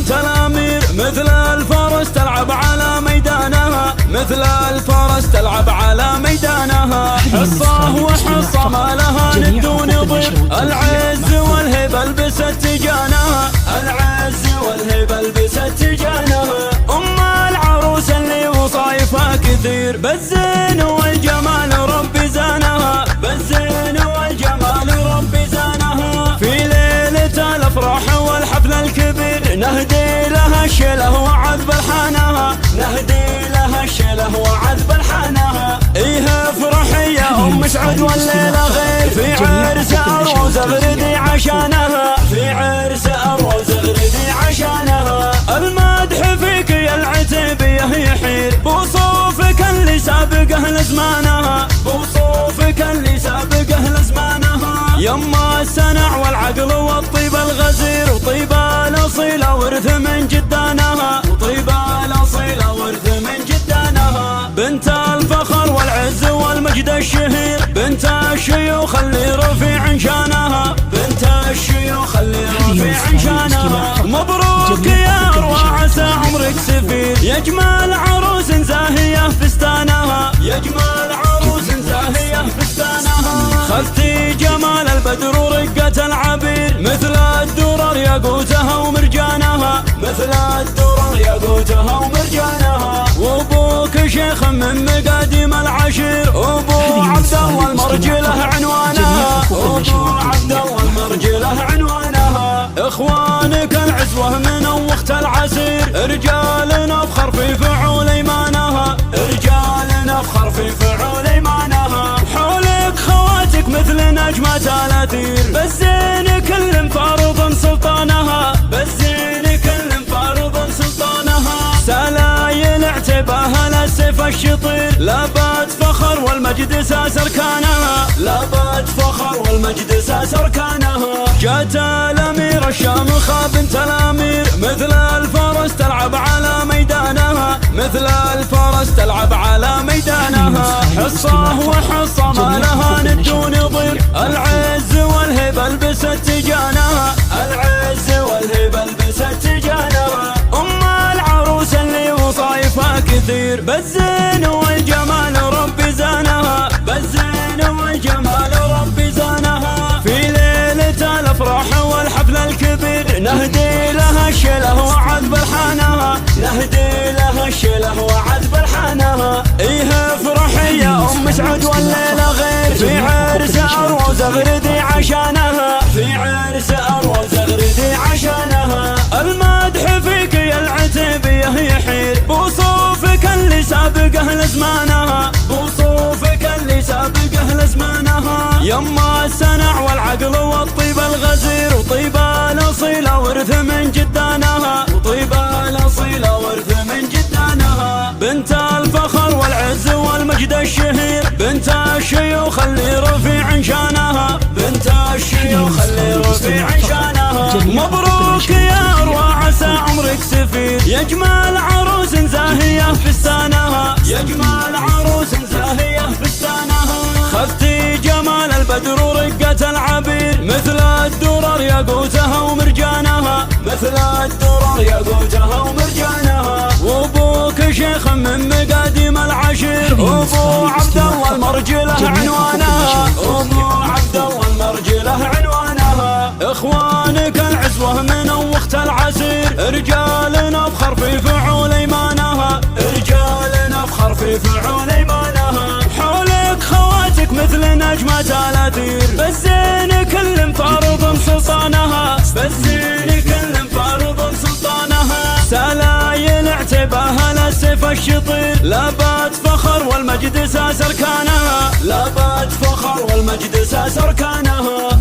بنت الامير، مثل الفرس تلعب على ميدانها، مثل الفرس تلعب على ميدانها. حصة وحصة ما لها ند ونظير، العز والهبة البست تجانها، العز والهبة البست تجانها. ام العروس اللي وصايفها كثير، بالزين والجمال ربي زانها، بالزين والجمال ربي زانها. في ليلة الافراح والحفل الكبير، نهدي لها الشله وعذب الحانها، نهدي لها الشله وعذب الحانها. ايه افرحي يا ام سعد والليله غير، في عرس اروز اغردي عشانها، في عرس اروز اغردي عشانها. المدح فيك يا العتيبيه يحير، بوصوفك اللي سابقه لزمانها، بوصوفك اللي سابقه لزمانها. يما السنع والعقل والطيب الغزير، وطيب الاصيله ورث من جدانها، وطيب الاصيله ورث من جدانها. بنت الفخر والعز والمجد الشهير، بنت الشيوخ اللي رفيع شانها، بنت الشيوخ اللي رفيع شانها. مبروك يا اروى عسى عمرك سفير، يا جمال عروس زاهيه فستانها، يا جمال عروس زاهيه فستانها. خذتي جمال البدر ورقة العبير، مثل الدرر ياقوتها ومرجانها، مثل الدرر ياقوتها ومرجانها. وابوك شيخ من مقاديم العشير، ابو عبد الله المرجله عنوانها، ابو عبد الله المرجله عنوانها. اخوانك العزوه من وقت العسير، رجال نفخر في فعول ايمانها، رجال نفخر في فعول ايمانها. حولك خواتك مثل نجمة الاثير، بالزين كل فارض سلطانها، بالزين كل فارض سلطانها. سلايل اعتباها للسيف الشطير، لابات فخر والمجد ساس اركانها، لابات فخر والمجد ساس اركانها. جات الامير الشامخه بنت الامير، مثل الفرس تلعب على ميدانها، مثل الفرس تلعب على ميدانها. حصه وحصه ما لها ند ونظير، العز والهبه البست تجانها، العز والهبه البست تجانها. ام العروس اللي وصايفها كثير، بالزين والجمال ربي زانها، بالزين والجمال ربي زانها. في ليلة الافراح والحفل الكبير، نهدي لها الشله وعذب الحانها، نهدي لها الشله وعذب الحانها. ايه افرحي يا ام سعد والليله غير، في عرس اروز اغردي عشانها، في عرس اروز اغردي عشانها. المدح فيك يا العتيبيه يحير، بوصوفك اللي سابقه لزمانها، بوصوفك اللي سابقه لزمانها. يما السنع والعقل والطيب الغزير، وطيب الاصيله ورث من جدانها، وطيب الاصيله ورث من جدانها. بنت الفخر والعز والمجد الشهير، بنت الشيوخ اللي رفيع شانها، بنت الشيوخ اللي رفيع شانها. مبروك يا اروى عسى عمرك سفير، يا جمال عروس زاهيه فستانها، يا جمال عروس زاهيه فستانها. خذتي جمال البدر ورقة العبير، مثل الدرر ياقوتها ومرجانها، مثل الدرر ياقوتها ومرجانها. وابوك شيخ من مقاديم العشير، ابو عبد الله المرجله عنوانها، ابو عبد الله المرجله عنوانها. اخوانك العزوه من وقت العسير، رجال نفخر في فعول ايمانها، رجال نفخر في فعول ايمانها. حولك خواتك مثل نجمة الاثير، بالزين كل فارض سلطانها، بالزين كل فارض سلطانها. سلايل اعتباها للسيف الشطير، لابات فخر والمجد ساس اركانها، لابات فخر والمجد ساس اركانها.